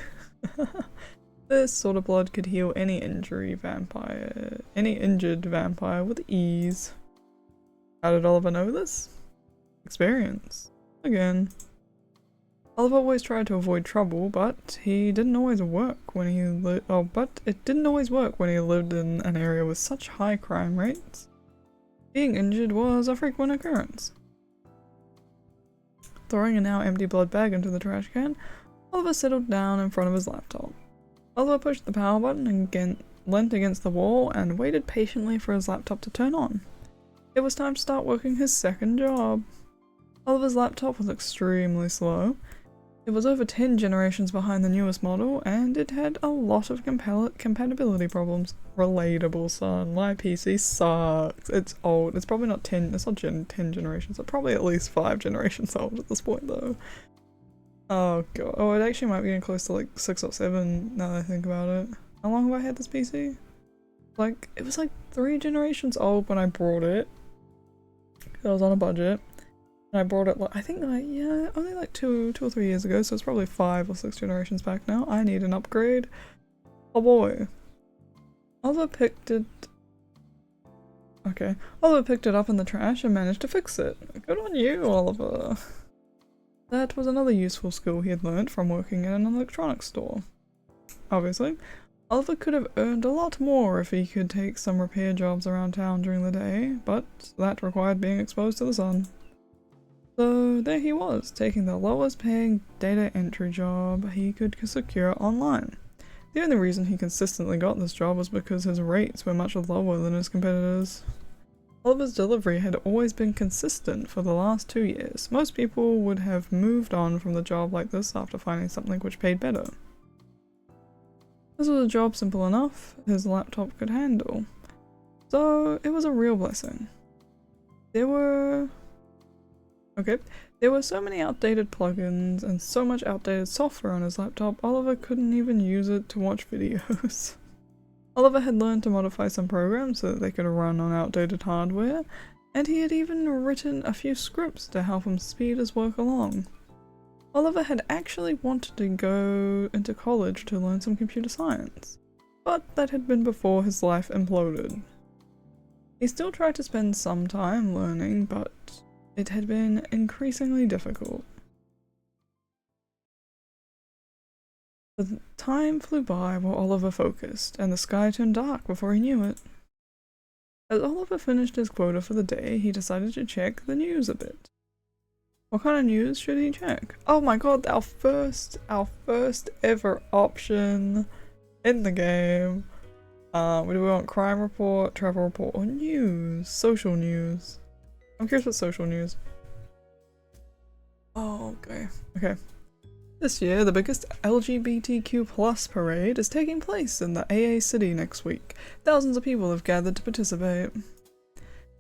Speaker 1: This sort of blood could heal any injured vampire with ease. How did Oliver know this? Experience. Again. Oliver always tried to avoid trouble, but it didn't always work when he lived in an area with such high crime rates. Being injured was a frequent occurrence. Throwing a now empty blood bag into the trash can, Oliver settled down in front of his laptop. Oliver pushed the power button and leant against the wall and waited patiently for his laptop to turn on. It was time to start working his second job. Oliver's laptop was extremely slow. It was over 10 generations behind the newest model, and it had a lot of compatibility problems. Relatable, son. My PC sucks. It's old. It's probably not 10, it's not 10 generations. It's probably at least 5 generations old at this point, though. Oh god. Oh, it actually might be getting close to like 6 or 7 now that I think about it. How long have I had this PC? Like, it was like 3 generations old when I bought it. I was on a budget. And I bought it, like, I think, like, yeah, only like 2 or 3 years ago, so it's probably 5 or 6 generations back now. I need an upgrade. Oh boy. Oliver picked it... Okay. Oliver picked it up in the trash and managed to fix it. Good on you, Oliver. That was another useful skill he had learnt from working in an electronics store. Obviously, Oliver could have earned a lot more if he could take some repair jobs around town during the day, but that required being exposed to the sun. So there he was, taking the lowest paying data entry job he could secure online. The only reason he consistently got this job was because his rates were much lower than his competitors. Oliver's delivery had always been consistent for the last 2 years. Most people would have moved on from the job like this after finding something which paid better. This was a job simple enough his laptop could handle, so it was a real blessing. There were so many outdated plugins and so much outdated software on his laptop, Oliver couldn't even use it to watch videos. Oliver had learned to modify some programs so that they could run on outdated hardware, and he had even written a few scripts to help him speed his work along. Oliver had actually wanted to go into college to learn some computer science, but that had been before his life imploded. He still tried to spend some time learning, but it had been increasingly difficult. The time flew by while Oliver focused, and the sky turned dark before he knew it. As Oliver finished his quota for the day, he decided to check the news a bit. What kind of news should he check? Oh my god, our first ever option in the game. Do we want crime report, travel report, or news? Social news. I'm curious what social news. Oh, okay. This year, the biggest LGBTQ+ parade is taking place in the AA City next week. Thousands of people have gathered to participate.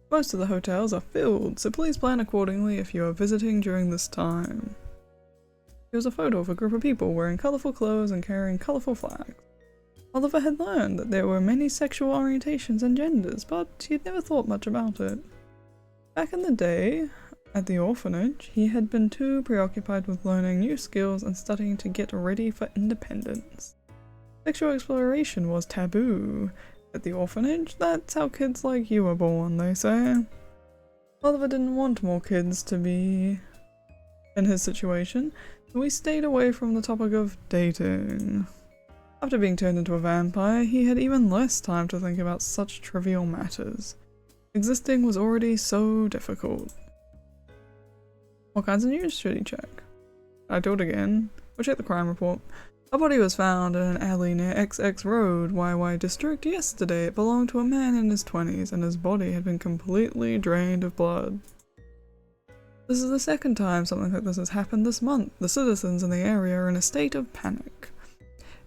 Speaker 1: Most of the hotels are filled, so please plan accordingly if you are visiting during this time. Here was a photo of a group of people wearing colourful clothes and carrying colourful flags. Oliver had learned that there were many sexual orientations and genders, but he had never thought much about it. Back in the day, at the orphanage, he had been too preoccupied with learning new skills and studying to get ready for independence. Sexual exploration was taboo. At the orphanage, that's how kids like you were born, they say. Oliver didn't want more kids to be in his situation, so he stayed away from the topic of dating. After being turned into a vampire, he had even less time to think about such trivial matters. Existing was already so difficult. What kinds of news should he check? I do it again. We'll check the crime report. A body was found in an alley near XX Road, YY District yesterday. It belonged to a man in his 20s, and his body had been completely drained of blood. This is the second time something like this has happened this month. The citizens in the area are in a state of panic.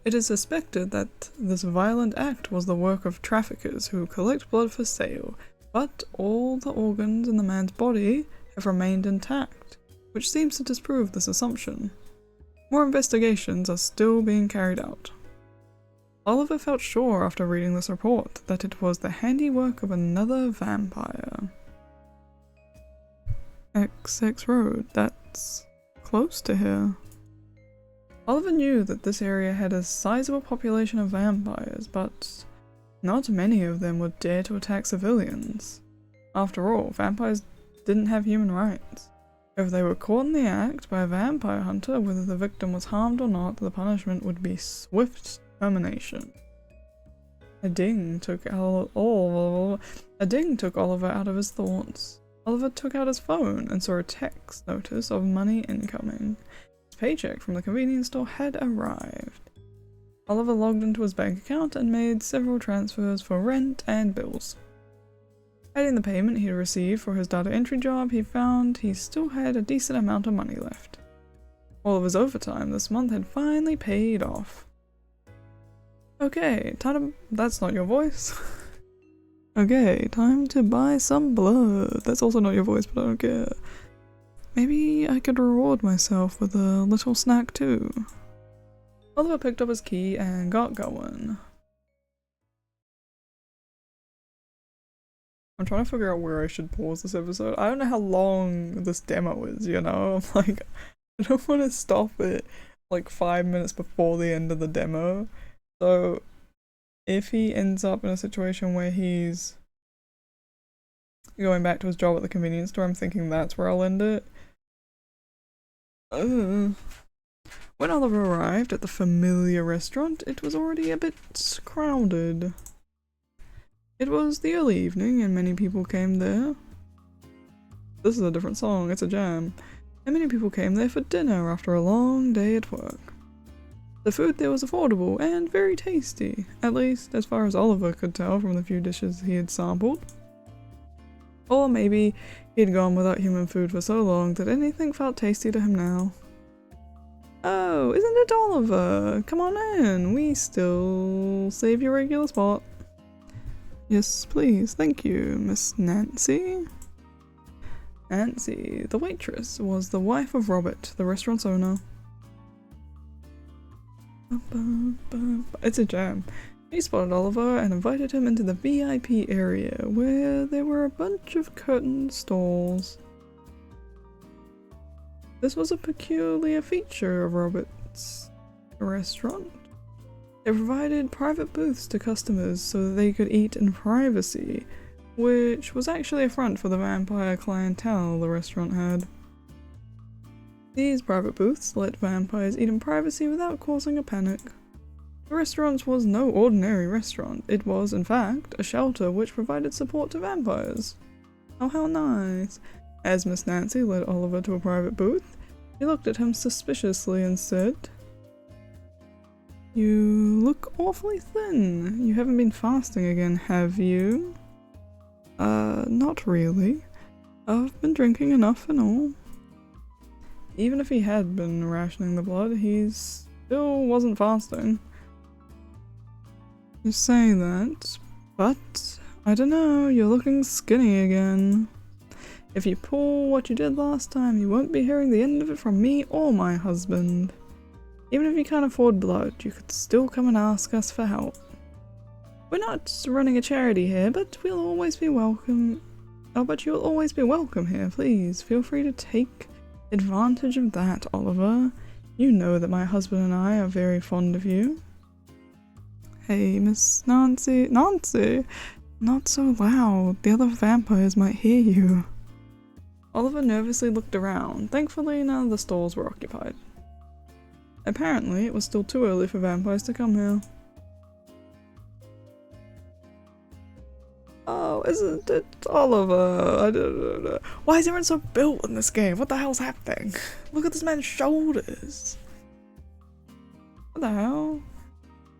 Speaker 1: It is suspected that this violent act was the work of traffickers who collect blood for sale, but all the organs in the man's body have remained intact, which seems to disprove this assumption. More investigations are still being carried out. Oliver felt sure after reading this report that it was the handiwork of another vampire. XX Road, that's close to here. Oliver knew that this area had a sizable population of vampires, but not many of them would dare to attack civilians. After all, vampires didn't have human rights. If they were caught in the act by a vampire hunter, whether the victim was harmed or not, the punishment would be swift termination. A ding took Oliver out of his thoughts. Oliver took out his phone and saw a text notice of money incoming. His paycheck from the convenience store had arrived. Oliver logged into his bank account and made several transfers for rent and bills. Adding the payment he had received for his data entry job, he found he still had a decent amount of money left. All of his overtime this month had finally paid off. Okay, that's not your voice. Okay, time to buy some blood. That's also not your voice, but I don't care. Maybe I could reward myself with a little snack too. Oliver picked up his key and got going. I'm trying to figure out where I should pause this episode. I don't know how long this demo is, you know? I'm like, I don't want to stop it like 5 minutes before the end of the demo. So if he ends up in a situation where he's going back to his job at the convenience store, I'm thinking that's where I'll end it. When Oliver arrived at the familiar restaurant, it was already a bit crowded. It was the early evening and many people came there. This is a different song, it's a jam. And many people came there for dinner after a long day at work. The food there was affordable and very tasty, at least as far as Oliver could tell from the few dishes he had sampled. Or maybe he'd gone without human food for so long that anything felt tasty to him now. Oh, isn't it Oliver? Come on in, we still save your regular spot. Yes, please, thank you, Miss Nancy. Nancy, the waitress, was the wife of Robert, the restaurant's owner. It's a jam. He spotted Oliver and invited him into the VIP area, where there were a bunch of curtained stalls. This was a peculiar feature of Robert's restaurant. They provided private booths to customers so that they could eat in privacy, which was actually a front for the vampire clientele the restaurant had. These private booths let vampires eat in privacy without causing a panic. The restaurant was no ordinary restaurant. It was, in fact, a shelter which provided support to vampires. Oh, how nice. As Miss Nancy led Oliver to a private booth, she looked at him suspiciously and said, "You look awfully thin. You haven't been fasting again, have you?" Not really. I've been drinking enough and all." Even if he had been rationing the blood, he still wasn't fasting. You say that, but I don't know, you're looking skinny again. If you pull what you did last time, you won't be hearing the end of it from me or my husband. Even if you can't afford blood, you could still come and ask us for help. We're not running a charity here, but we'll always be welcome. Oh, but you'll always be welcome here, please. Feel free to take advantage of that, Oliver. You know that my husband and I are very fond of you. Hey, Miss Nancy. Nancy! Not so loud. The other vampires might hear you. Oliver nervously looked around. Thankfully, none of the stalls were occupied. Apparently, it was still too early for vampires to come here. Oh, isn't it Oliver? Why is everyone so built in this game? What the hell's happening? Look at this man's shoulders. What the hell?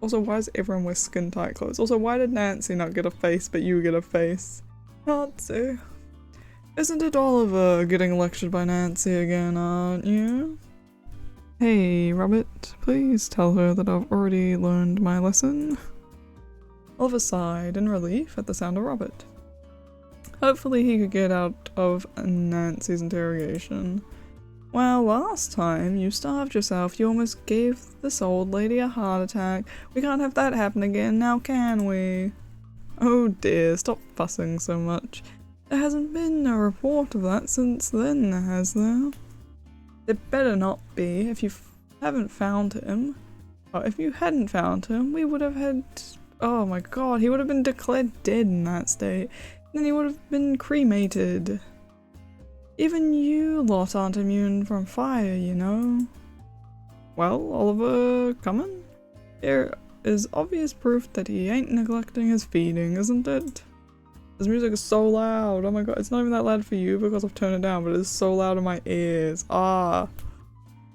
Speaker 1: Also, why does everyone wear skin tight clothes? Also, why did Nancy not get a face but you get a face? Nancy. Isn't it Oliver getting lectured by Nancy again, aren't you? Hey, Robert, please tell her that I've already learned my lesson. Oliver sighed in relief at the sound of Robert. Hopefully he could get out of Nancy's interrogation. Well, last time you starved yourself, you almost gave this old lady a heart attack. We can't have that happen again, now can we? Oh dear, stop fussing so much. There hasn't been a report of that since then, has there? There better not be if you haven't found him. Oh, if you hadn't found him, we would have had... Oh my god, he would have been declared dead in that state. Then he would have been cremated. Even you lot aren't immune from fire, you know. Well, Oliver, coming? There is obvious proof that he ain't neglecting his feeding, isn't it? This music is so loud. Oh my god, it's not even that loud for you because I've turned it down, but it is so loud in my ears. Ah.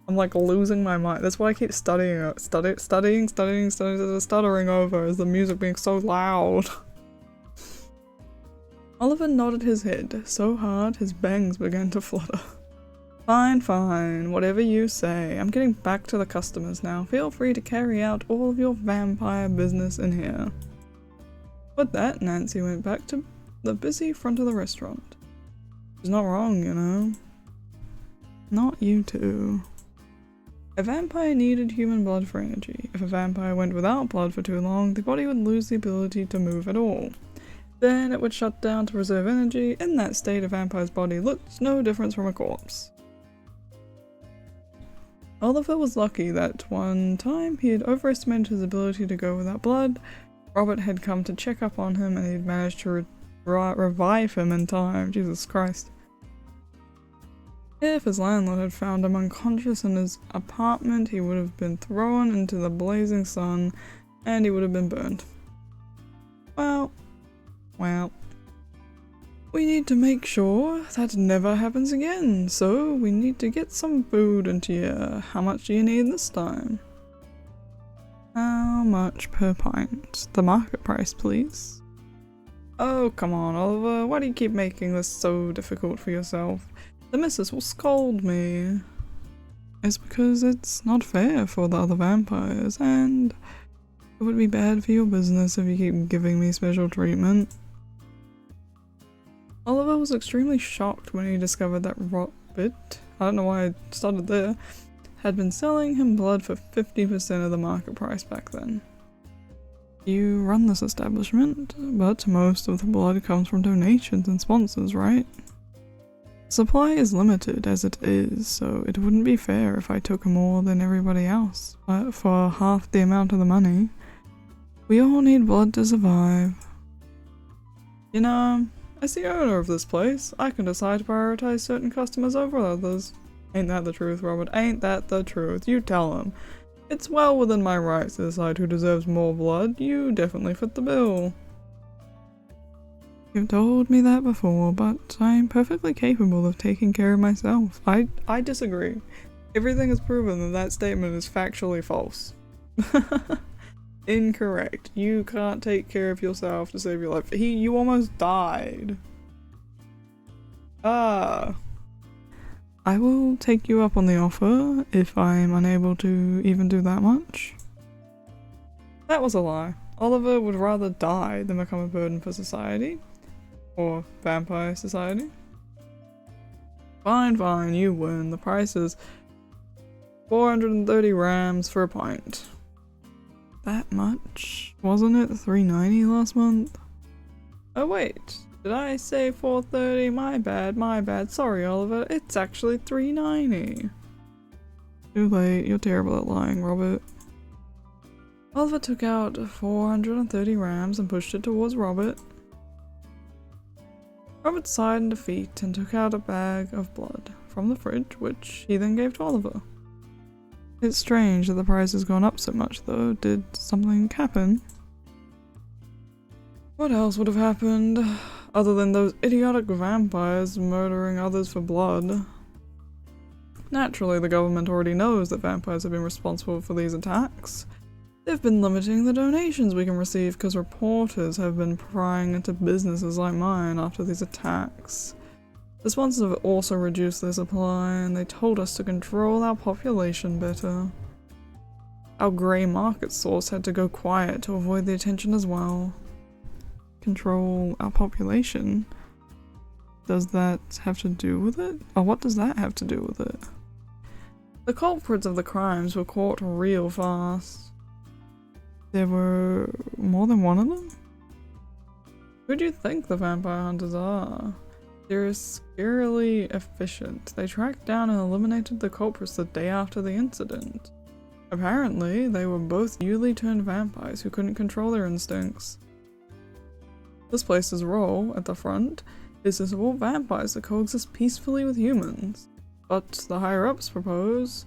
Speaker 1: I'm like losing my mind. That's why I keep stuttering over, is the music being so loud. Oliver nodded his head so hard his bangs began to flutter. Fine, fine, whatever you say. I'm getting back to the customers now. Feel free to carry out all of your vampire business in here. With that, Nancy went back to the busy front of the restaurant. She's not wrong, you know. Not you two. A vampire needed human blood for energy. If a vampire went without blood for too long, the body would lose the ability to move at all. Then it would shut down to preserve energy. In that state, a vampire's body looked no different from a corpse. Oliver was lucky that one time he had overestimated his ability to go without blood. Robert had come to check up on him and he'd managed to revive him in time. Jesus Christ. If his landlord had found him unconscious in his apartment, he would have been thrown into the blazing sun and he would have been burned. Well, we need to make sure that never happens again, so we need to get some food into you. How much do you need this time? How much per pint? The market price, please. Oh, come on, Oliver, why do you keep making this so difficult for yourself? The missus will scold me. It's because it's not fair for the other vampires, and it would be bad for your business if you keep giving me special treatment. Oliver was extremely shocked when he discovered that Robert, I don't know why I started there, had been selling him blood for 50% of the market price back then. You run this establishment, but most of the blood comes from donations and sponsors, right? Supply is limited as it is, so it wouldn't be fair if I took more than everybody else, but for half the amount of the money. We all need blood to survive. You know, as the owner of this place, I can decide to prioritize certain customers over others. Ain't that the truth, Robert? Ain't that the truth? You tell him. It's well within my rights to decide who deserves more blood. You definitely fit the bill. You've told me that before, but I'm perfectly capable of taking care of myself. I disagree. Everything has proven that that statement is factually false. Incorrect. You can't take care of yourself to save your life. You almost died. Ah. I will take you up on the offer if I'm unable to even do that much. That was a lie. Oliver would rather die than become a burden for society. Or vampire society. Fine, you win. The price is 430 rams for a pint. That much? Wasn't it $3.90 last month? Oh wait, did I say 430? My bad. Sorry, Oliver. It's actually $3.90. Too late. You're terrible at lying, Robert. Oliver took out 430 rams and pushed it towards Robert. Robert sighed in defeat and took out a bag of blood from the fridge, which he then gave to Oliver. It's strange that the price has gone up so much though. Did something happen? What else would have happened other than those idiotic vampires murdering others for blood? Naturally, the government already knows that vampires have been responsible for these attacks. They've been limiting the donations we can receive because reporters have been prying into businesses like mine after these attacks. The sponsors have also reduced their supply and they told us to control our population better. Our grey market source had to go quiet to avoid the attention as well. Control our population? Does that have to do with it? Or what does that have to do with it? The culprits of the crimes were caught real fast. There were more than one of them? Who do you think the vampire hunters are? They're scarily efficient. They tracked down and eliminated the culprits the day after the incident. Apparently, they were both newly turned vampires who couldn't control their instincts. This place's role, at the front, is to support vampires that coexist peacefully with humans. But the higher-ups purpose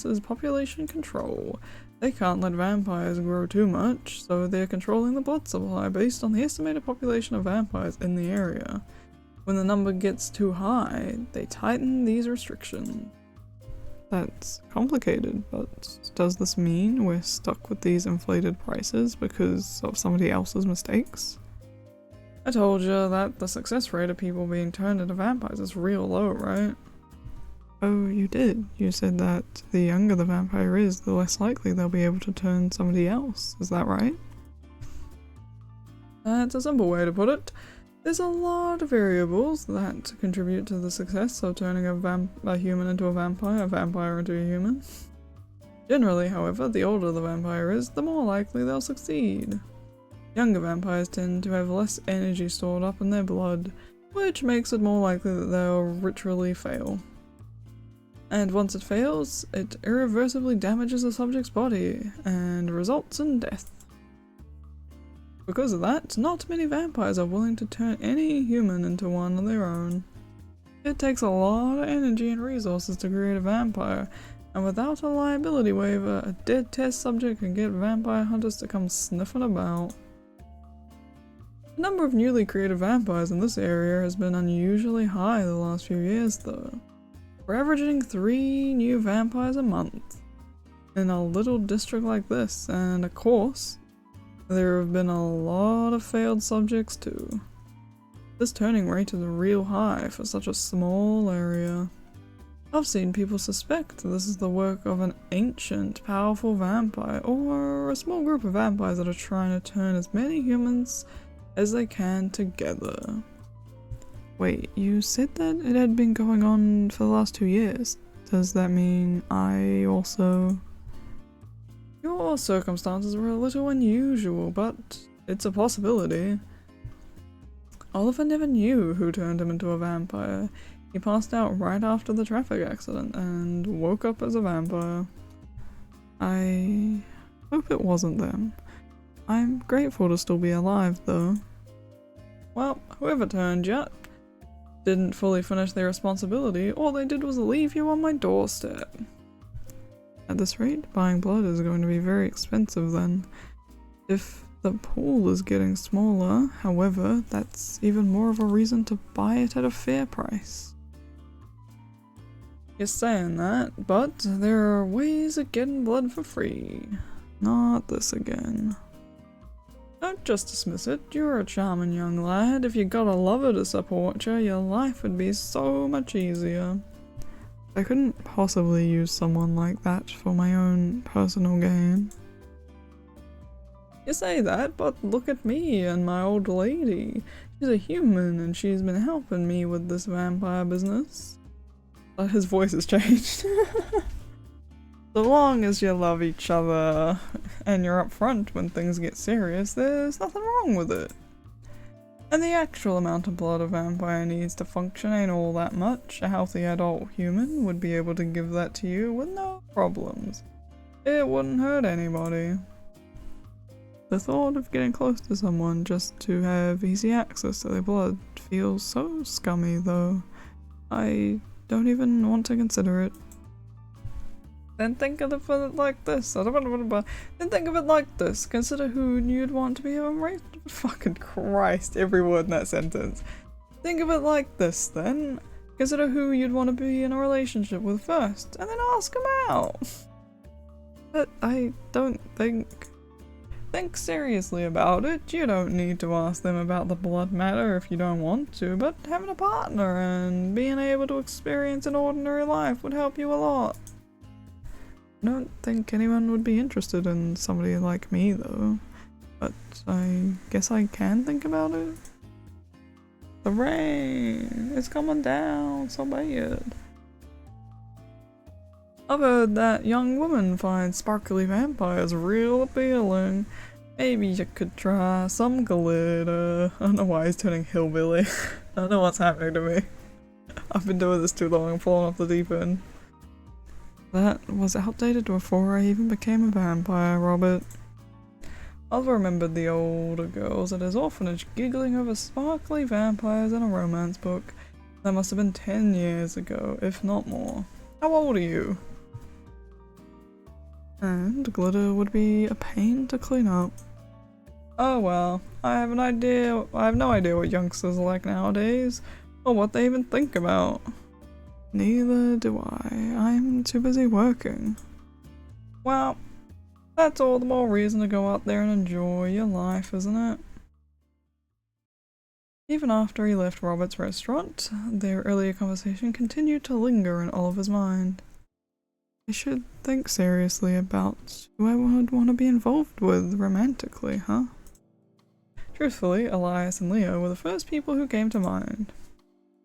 Speaker 1: is population control. They can't let vampires grow too much, so they're controlling the blood supply based on the estimated population of vampires in the area. When the number gets too high, they tighten these restrictions. That's complicated, but does this mean we're stuck with these inflated prices because of somebody else's mistakes? I told you that the success rate of people being turned into vampires is real low, right? Oh, you did. You said that the younger the vampire is, the less likely they'll be able to turn somebody else. Is that right? That's a simple way to put it. There's a lot of variables that contribute to the success of turning a human into a vampire into a human. Generally, however, the older the vampire is, the more likely they'll succeed. Younger vampires tend to have less energy stored up in their blood, which makes it more likely that they'll ritually fail. And once it fails, it irreversibly damages the subject's body and results in death. Because of that, not many vampires are willing to turn any human into one of their own. It takes a lot of energy and resources to create a vampire, and without a liability waiver, a dead test subject can get vampire hunters to come sniffing about. The number of newly created vampires in this area has been unusually high the last few years though. We're averaging 3 new vampires a month in a little district like this, and of course, there have been a lot of failed subjects too. This turning rate is real high for such a small area. I've seen people suspect this is the work of an ancient, powerful vampire, or a small group of vampires that are trying to turn as many humans as they can together. Wait, you said that it had been going on for the last 2 years. Does that mean I also... Your circumstances were a little unusual, but it's a possibility. Oliver never knew who turned him into a vampire. He passed out right after the traffic accident and woke up as a vampire. I hope it wasn't them. I'm grateful to still be alive though. Well, whoever turned you didn't fully finish their responsibility. All they did was leave you on my doorstep. At this rate, buying blood is going to be very expensive then. If the pool is getting smaller, however, that's even more of a reason to buy it at a fair price. You're saying that, but there are ways of getting blood for free. Not this again. Don't just dismiss it, you're a charming young lad. If you got a lover to support you, your life would be so much easier. I couldn't possibly use someone like that for my own personal gain. You say that, but look at me and my old lady. She's a human and she's been helping me with this vampire business. But his voice has changed. So long as you love each other and you're upfront when things get serious, there's nothing wrong with it. And the actual amount of blood a vampire needs to function ain't all that much. A healthy adult human would be able to give that to you with no problems. It wouldn't hurt anybody. The thought of getting close to someone just to have easy access to their blood feels so scummy though. I don't even want to consider it. Then think of it like this. Then think of it like this. Consider who you'd want to be married. Fucking Christ, every word in that sentence. Think of it like this then. Consider who you'd want to be in a relationship with first, and then ask them out. But I don't think seriously about it. You don't need to ask them about the blood matter if you don't want to, but having a partner and being able to experience an ordinary life would help you a lot. I don't think anyone would be interested in somebody like me though, but I guess I can think about it. The rain is coming down so bad. I've heard that young woman finds sparkly vampires real appealing. Maybe you could try some glitter. I don't know why he's turning hillbilly. I don't know what's happening to me. I've been doing this too long, I'm falling off the deep end. That was outdated before I even became a vampire, Robert. I've remembered the older girls at his orphanage giggling over sparkly vampires in a romance book. That must have been 10 years ago, if not more. How old are you? And glitter would be a pain to clean up. Oh well, I have no idea what youngsters are like nowadays, or what they even think about. Neither do I. I'm too busy working. Well, that's all the more reason to go out there and enjoy your life, isn't it? Even after he left Robert's restaurant, their earlier conversation continued to linger in Oliver's mind. I should think seriously about who I would want to be involved with romantically, huh? Truthfully, Elias and Leo were the first people who came to mind.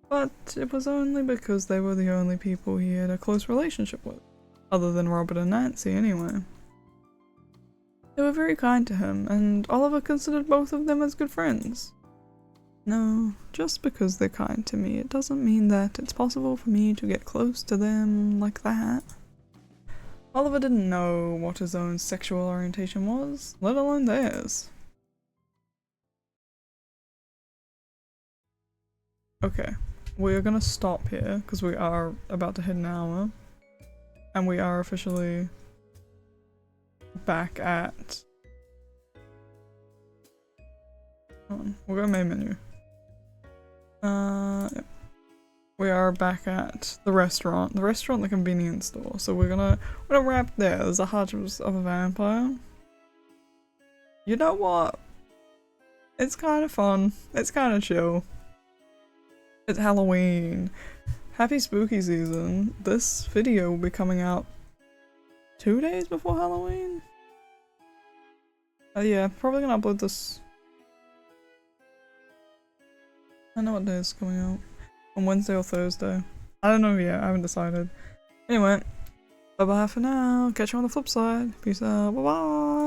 Speaker 1: But it was only because they were the only people he had a close relationship with, other than Robert and Nancy anyway. They were very kind to him, and Oliver considered both of them as good friends. No, just because they're kind to me, it doesn't mean that it's possible for me to get close to them like that. Oliver didn't know what his own sexual orientation was, let alone theirs. Okay, we're gonna stop here because we are about to hit an hour. And we are officially back at... Hold on, we'll go main menu. Yep. We are back at the restaurant. The convenience store. So we're gonna wrap there. There's a Hardships of a Vampire. You know what? It's kind of fun. It's kind of chill. It's Halloween. Happy spooky season. This video will be coming out 2 days before Halloween? Yeah, probably gonna upload this. I know what day it's coming out. On Wednesday or Thursday. I don't know yet, I haven't decided. Anyway, bye bye for now. Catch you on the flip side. Peace out. Bye bye.